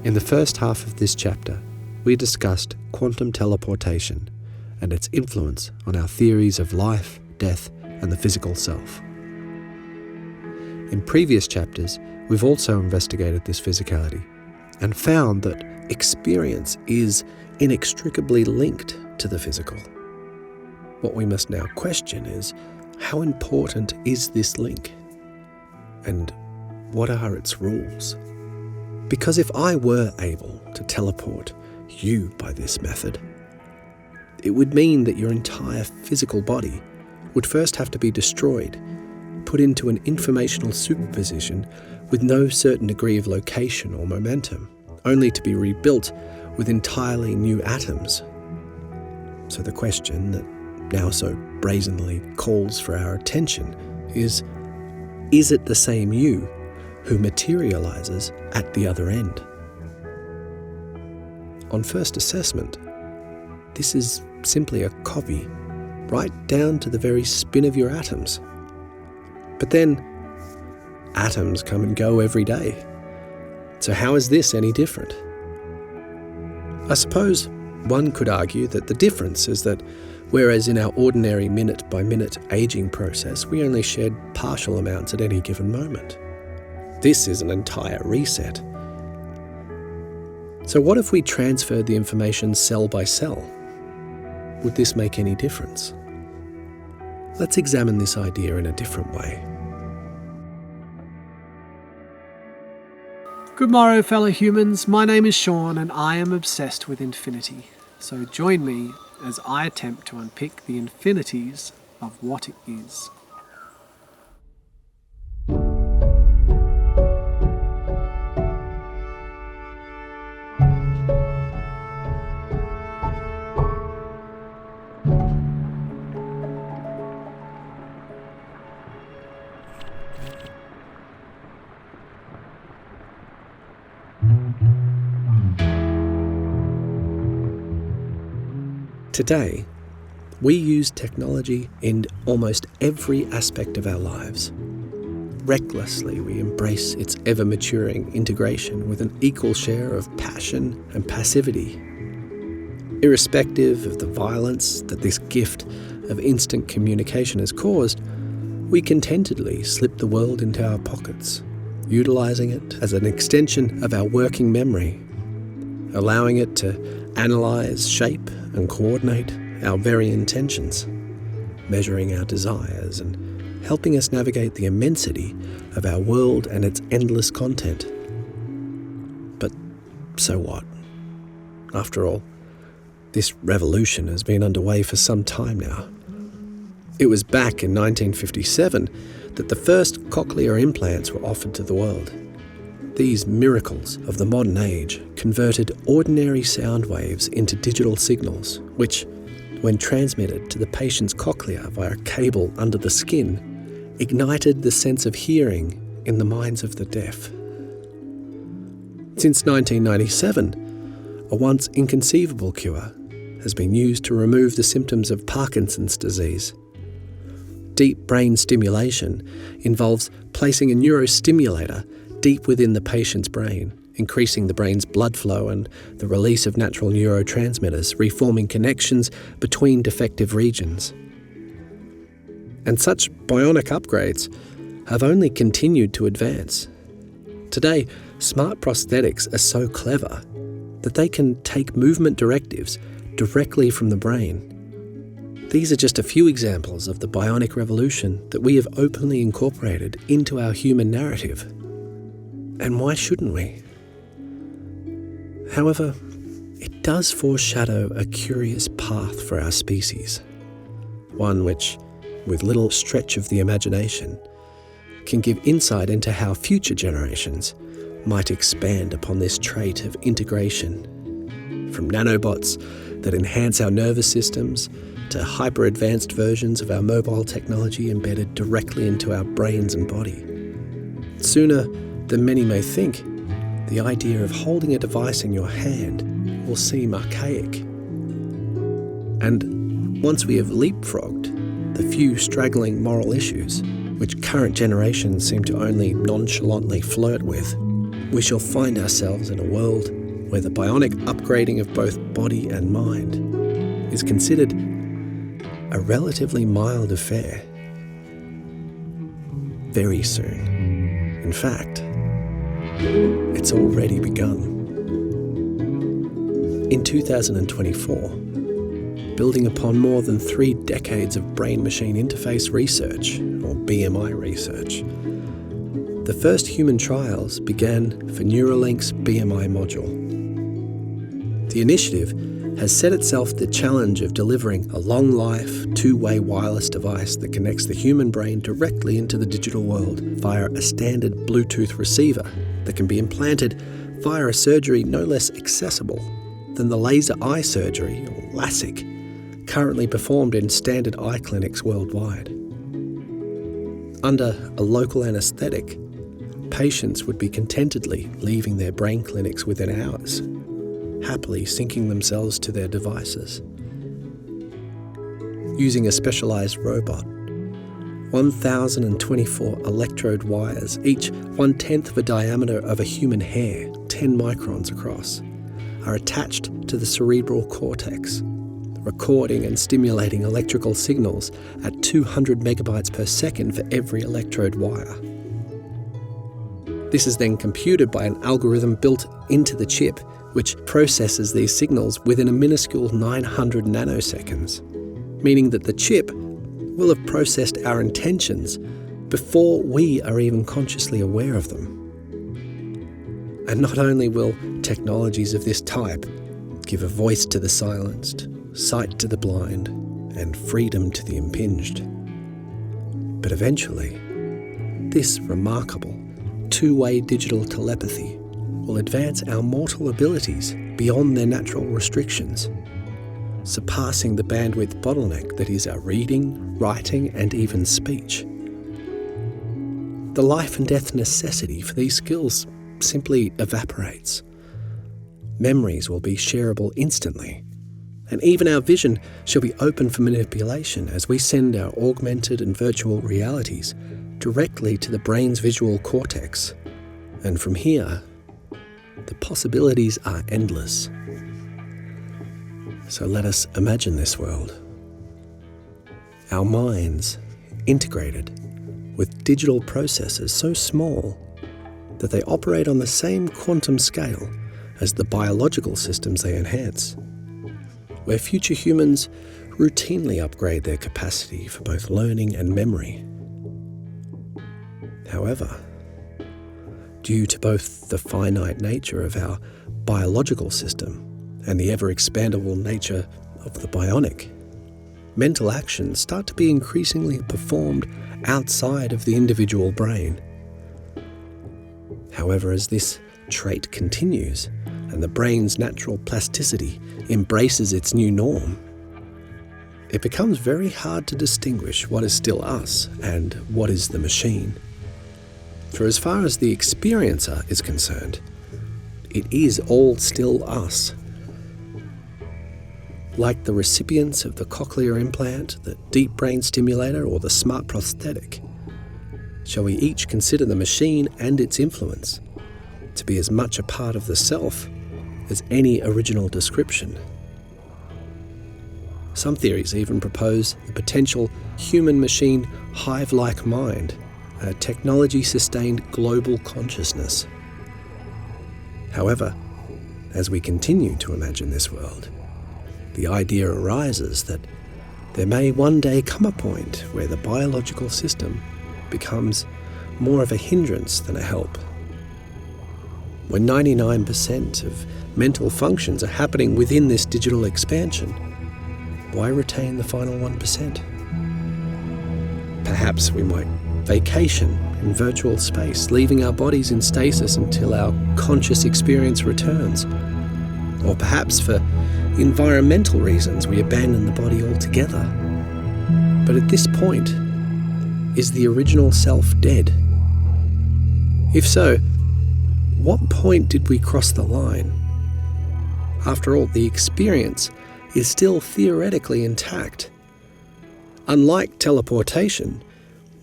In the first half of this chapter, we discussed quantum teleportation and its influence on our theories of life, death, and the physical self. In previous chapters, we've also investigated this physicality and found that experience is inextricably linked to the physical. What we must now question is, how important is this link? And what are its rules? Because if I were able to teleport you by this method, it would mean that your entire physical body would first have to be destroyed, put into an informational superposition with no certain degree of location or momentum, only to be rebuilt with entirely new atoms. So the question that now so brazenly calls for our attention is it the same you who materializes at the other end? On first assessment, this is simply a copy, right down to the very spin of your atoms. But then, atoms come and go every day. So how is this any different? I suppose one could argue that the difference is that whereas in our ordinary minute-by-minute aging process, we only shed partial amounts at any given moment. This is an entire reset. So what if we transferred the information cell by cell? Would this make any difference? Let's examine this idea in a different way. Good morrow, fellow humans. My name is Sean and I am obsessed with infinity. So join me as I attempt to unpick the infinities of what it is. Today, we use technology in almost every aspect of our lives. Recklessly, we embrace its ever-maturing integration with an equal share of passion and passivity. Irrespective of the violence that this gift of instant communication has caused, we contentedly slip the world into our pockets, utilising it as an extension of our working memory, allowing it to analyse, shape and coordinate our very intentions, measuring our desires and helping us navigate the immensity of our world and its endless content. But so what? After all, this revolution has been underway for some time now. It was back in 1957 that the first cochlear implants were offered to the world. These miracles of the modern age converted ordinary sound waves into digital signals, which, when transmitted to the patient's cochlea via a cable under the skin, ignited the sense of hearing in the minds of the deaf. Since 1997, a once inconceivable cure has been used to remove the symptoms of Parkinson's disease. Deep brain stimulation involves placing a neurostimulator deep within the patient's brain, increasing the brain's blood flow and the release of natural neurotransmitters, reforming connections between defective regions. And such bionic upgrades have only continued to advance. Today, smart prosthetics are so clever that they can take movement directives directly from the brain. These are just a few examples of the bionic revolution that we have openly incorporated into our human narrative. And why shouldn't we? However, it does foreshadow a curious path for our species, one which, with little stretch of the imagination, can give insight into how future generations might expand upon this trait of integration, from nanobots that enhance our nervous systems to hyper-advanced versions of our mobile technology embedded directly into our brains and body. Sooner than many may think, the idea of holding a device in your hand will seem archaic. And once we have leapfrogged the few straggling moral issues which current generations seem to only nonchalantly flirt with, we shall find ourselves in a world where the bionic upgrading of both body and mind is considered a relatively mild affair. Very soon. In fact, it's already begun. In 2024, building upon more than 3 decades of brain-machine interface research, or BMI research, the first human trials began for Neuralink's BMI module. The initiative has set itself the challenge of delivering a long-life, 2-way wireless device that connects the human brain directly into the digital world via a standard Bluetooth receiver that can be implanted via a surgery no less accessible than the laser eye surgery, or LASIK, currently performed in standard eye clinics worldwide. Under a local anaesthetic, patients would be contentedly leaving their brain clinics within hours, happily syncing themselves to their devices. Using a specialised robot, 1,024 electrode wires, each 1/10 of a diameter of a human hair, 10 microns across, are attached to the cerebral cortex, recording and stimulating electrical signals at 200 megabytes per second for every electrode wire. This is then computed by an algorithm built into the chip, which processes these signals within a minuscule 900 nanoseconds, meaning that the chip will have processed our intentions before we are even consciously aware of them. And not only will technologies of this type give a voice to the silenced, sight to the blind, and freedom to the impinged, but eventually, this remarkable 2-way digital telepathy will advance our mortal abilities beyond their natural restrictions, surpassing the bandwidth bottleneck that is our reading, writing, and even speech. The life and death necessity for these skills simply evaporates. Memories will be shareable instantly, and even our vision shall be open for manipulation as we send our augmented and virtual realities directly to the brain's visual cortex. And from here, the possibilities are endless. So let us imagine this world. Our minds integrated with digital processors so small that they operate on the same quantum scale as the biological systems they enhance, where future humans routinely upgrade their capacity for both learning and memory. However, due to both the finite nature of our biological system and the ever-expandable nature of the bionic, mental actions start to be increasingly performed outside of the individual brain. However, as this trait continues and the brain's natural plasticity embraces its new norm, it becomes very hard to distinguish what is still us and what is the machine. For as far as the experiencer is concerned, it is all still us. Like the recipients of the cochlear implant, the deep brain stimulator, or the smart prosthetic, shall we each consider the machine and its influence to be as much a part of the self as any original description. Some theories even propose the potential human-machine hive-like mind, a technology-sustained global consciousness. However, as we continue to imagine this world, the idea arises that there may one day come a point where the biological system becomes more of a hindrance than a help. When 99% of mental functions are happening within this digital expansion, why retain the final 1%? Perhaps we might vacation in virtual space, leaving our bodies in stasis until our conscious experience returns. Or perhaps for environmental reasons we abandon the body altogether. But at this point, is the original self dead? If so, what point did we cross the line? After all, the experience is still theoretically intact. Unlike teleportation,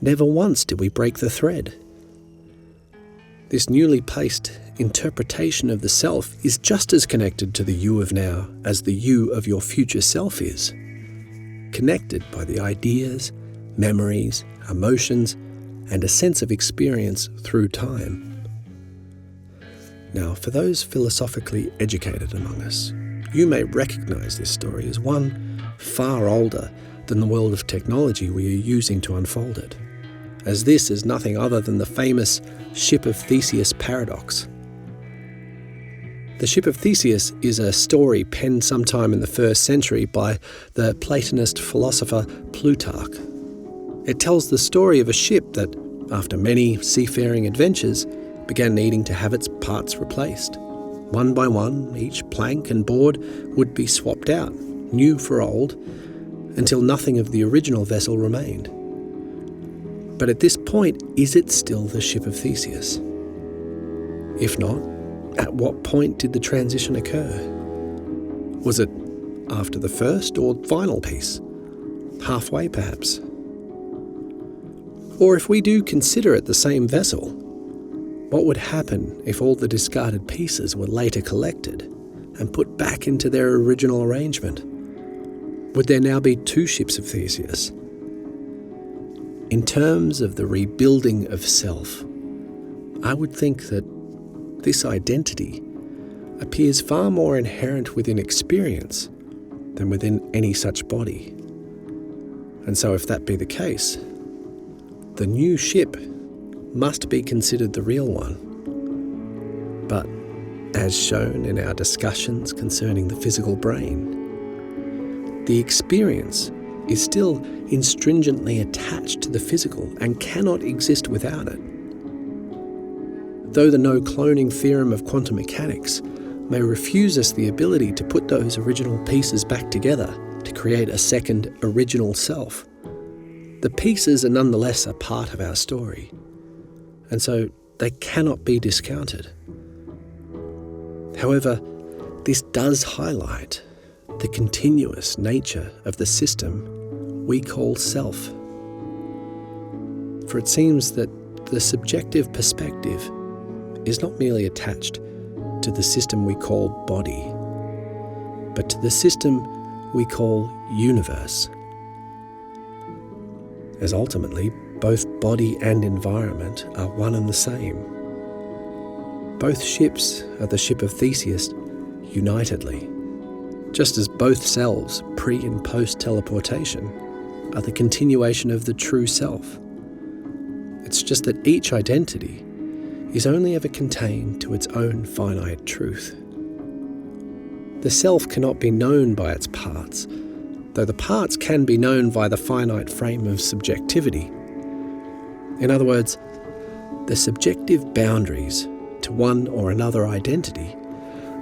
never once did we break the thread. This newly placed interpretation of the self is just as connected to the you of now as the you of your future self is, connected by the ideas, memories, emotions, and a sense of experience through time. Now, for those philosophically educated among us, you may recognize this story as one far older than the world of technology we are using to unfold it, as this is nothing other than the famous Ship of Theseus paradox. The Ship of Theseus is a story penned sometime in the 1st century by the Platonist philosopher Plutarch. It tells the story of a ship that, after many seafaring adventures, began needing to have its parts replaced. One by one, each plank and board would be swapped out, new for old, until nothing of the original vessel remained. But at this point, is it still the Ship of Theseus? If not, at what point did the transition occur? Was it after the first or final piece? Halfway, perhaps? Or if we do consider it the same vessel, what would happen if all the discarded pieces were later collected and put back into their original arrangement? Would there now be 2 ships of Theseus? In terms of the rebuilding of self, I would think that this identity appears far more inherent within experience than within any such body. And so if that be the case, the new ship must be considered the real one. But, as shown in our discussions concerning the physical brain, the experience is still instringently attached to the physical and cannot exist without it. Though the no-cloning theorem of quantum mechanics may refuse us the ability to put those original pieces back together to create a second original self, the pieces are nonetheless a part of our story, and so they cannot be discounted. However, this does highlight the continuous nature of the system we call self. For it seems that the subjective perspective is not merely attached to the system we call body, but to the system we call universe, as ultimately both body and environment are one and the same. Both ships are the Ship of Theseus unitedly, just as both selves, pre- and post-teleportation, are the continuation of the true self. It's just that each identity is only ever contained to its own finite truth. The self cannot be known by its parts, though the parts can be known by the finite frame of subjectivity. In other words, the subjective boundaries to one or another identity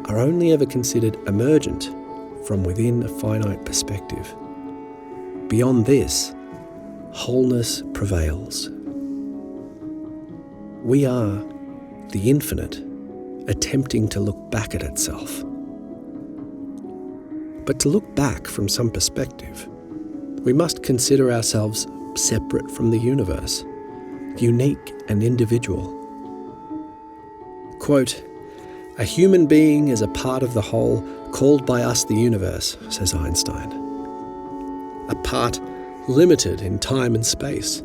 are only ever considered emergent from within a finite perspective. Beyond this, wholeness prevails. We are the infinite attempting to look back at itself. But to look back from some perspective, we must consider ourselves separate from the universe, unique and individual. Quote, "A human being is a part of the whole called by us the universe," says Einstein. A part limited in time and space.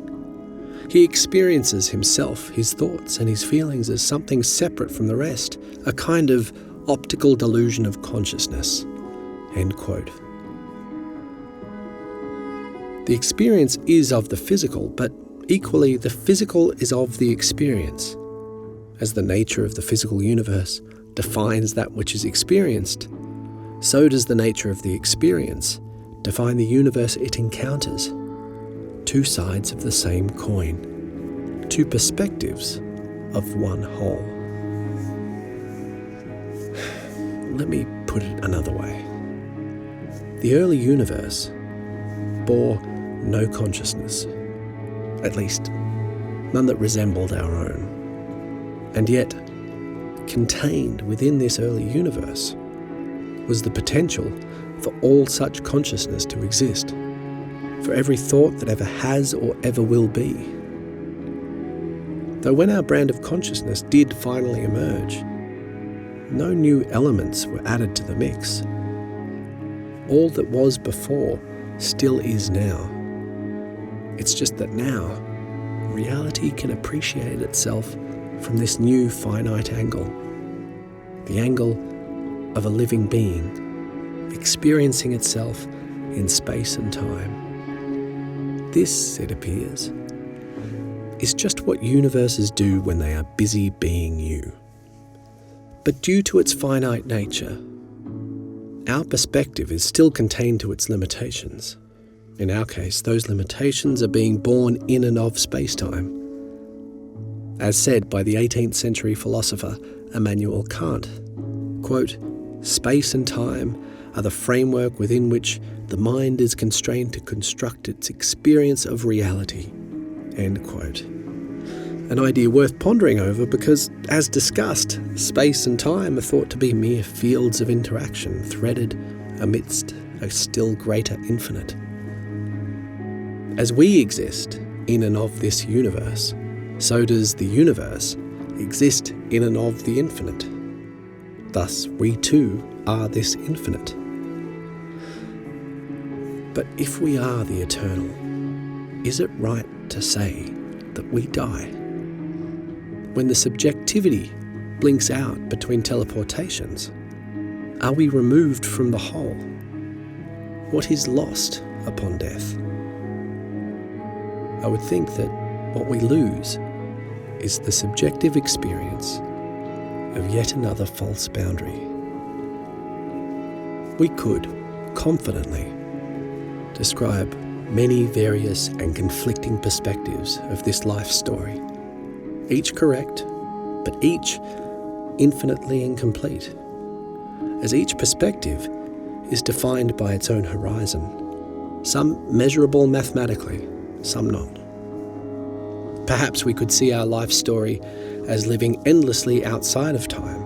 He experiences himself, his thoughts and his feelings as something separate from the rest, a kind of optical delusion of consciousness. End quote. The experience is of the physical, but equally the physical is of the experience. As the nature of the physical universe defines that which is experienced, so does the nature of the experience define the universe it encounters. Two sides of the same coin, two perspectives of one whole. Let me put it another way. The early universe bore no consciousness, at least none that resembled our own. And yet, contained within this early universe was the potential for all such consciousness to exist, for every thought that ever has or ever will be. Though when our brand of consciousness did finally emerge, no new elements were added to the mix. All that was before still is now. It's just that now, reality can appreciate itself from this new finite angle, the angle of a living being, experiencing itself in space and time. This, it appears, is just what universes do when they are busy being you. But due to its finite nature, our perspective is still contained to its limitations. In our case, those limitations are being born in and of space-time. As said by the 18th century philosopher Immanuel Kant, quote, "Space and time are the framework within which the mind is constrained to construct its experience of reality," end quote. An idea worth pondering over because, as discussed, space and time are thought to be mere fields of interaction threaded amidst a still greater infinite. As we exist in and of this universe, so does the universe exist in and of the infinite. Thus, we too are this infinite. But if we are the eternal, is it right to say that we die? When the subjectivity blinks out between teleportations, are we removed from the whole? What is lost upon death? I would think that what we lose is the subjective experience of yet another false boundary. We could confidently describe many various and conflicting perspectives of this life story, each correct, but each infinitely incomplete, as each perspective is defined by its own horizon, some measurable mathematically, some not. Perhaps we could see our life story as living endlessly outside of time,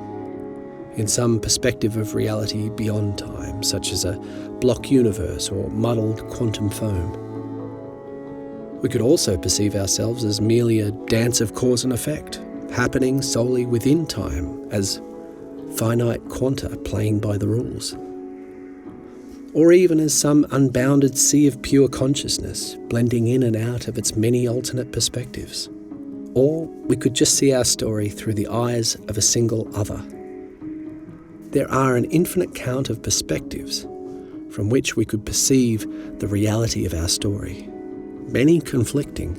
in some perspective of reality beyond time, such as a block universe or muddled quantum foam. We could also perceive ourselves as merely a dance of cause and effect, happening solely within time, as finite quanta playing by the rules. Or even as some unbounded sea of pure consciousness, blending in and out of its many alternate perspectives. Or we could just see our story through the eyes of a single other. There are an infinite count of perspectives from which we could perceive the reality of our story, many conflicting,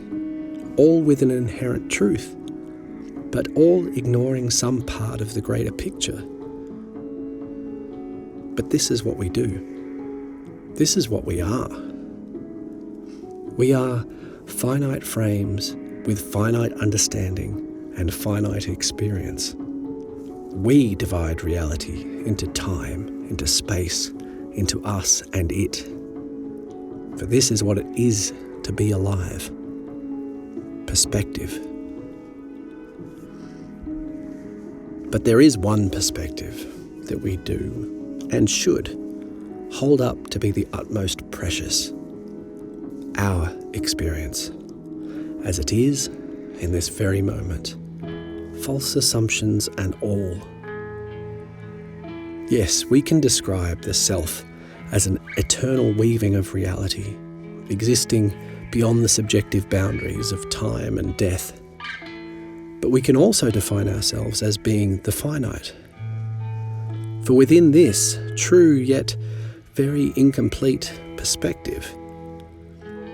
all with an inherent truth, but all ignoring some part of the greater picture. But this is what we do. This is what we are. We are finite frames with finite understanding and finite experience. We divide reality into time, into space, into us and it. For this is what it is to be alive. Perspective. But there is one perspective that we do and should hold up to be the utmost precious. Our experience, as it is in this very moment, false assumptions and all. Yes, we can describe the self as an eternal weaving of reality, existing beyond the subjective boundaries of time and death. But we can also define ourselves as being the finite. For within this true yet very incomplete perspective,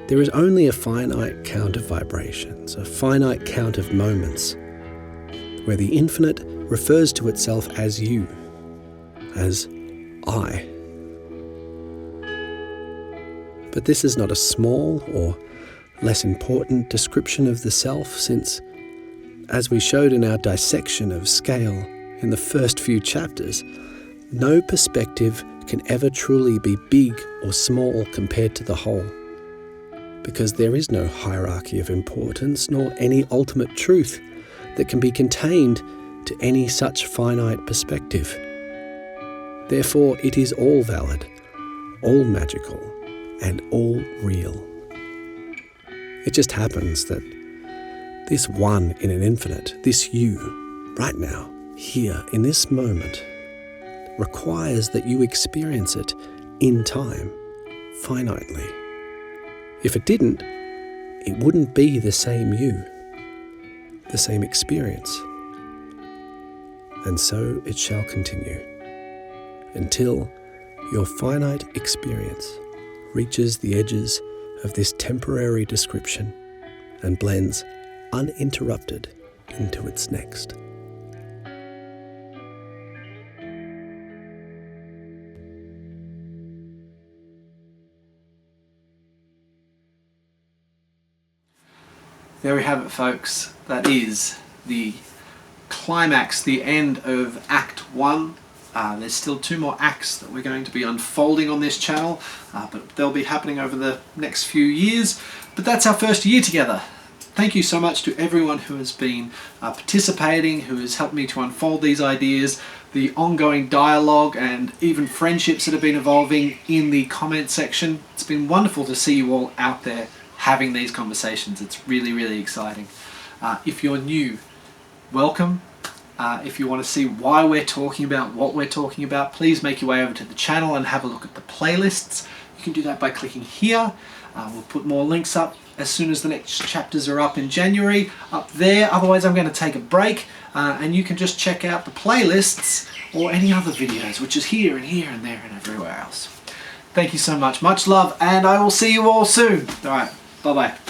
there is only a finite count of vibrations, a finite count of moments, where the infinite refers to itself as you, as I. But this is not a small or less important description of the self, since, as we showed in our dissection of scale in the first few chapters, no perspective can ever truly be big or small compared to the whole, because there is no hierarchy of importance nor any ultimate truth that can be contained to any such finite perspective. Therefore, it is all valid, all magical, and all real. It just happens that this one in an infinite, this you, right now, here in this moment requires that you experience it in time, finitely. If it didn't, it wouldn't be the same you, the same experience. And so it shall continue, until your finite experience reaches the edges of this temporary description and blends uninterrupted into its next. There we have it, folks. That is the climax, the end of Act 1. There's still 2 more acts that we're going to be unfolding on this channel, but they'll be happening over the next few years. But that's our first year together. Thank you so much to everyone who has been participating, who has helped me to unfold these ideas, the ongoing dialogue and even friendships that have been evolving in the comment section. It's been wonderful to see you all out there having these conversations. It's really, really exciting. If you're new, welcome. If you want to see why we're talking about what we're talking about, please make your way over to the channel and have a look at the playlists. You can do that by clicking here. We'll put more links up as soon as the next chapters are up in January, up there. Otherwise, I'm going to take a break and you can just check out the playlists or any other videos, which is here and here and there and everywhere else. Thank you so much. Much love, and I will see you all soon. All right. Bye-bye.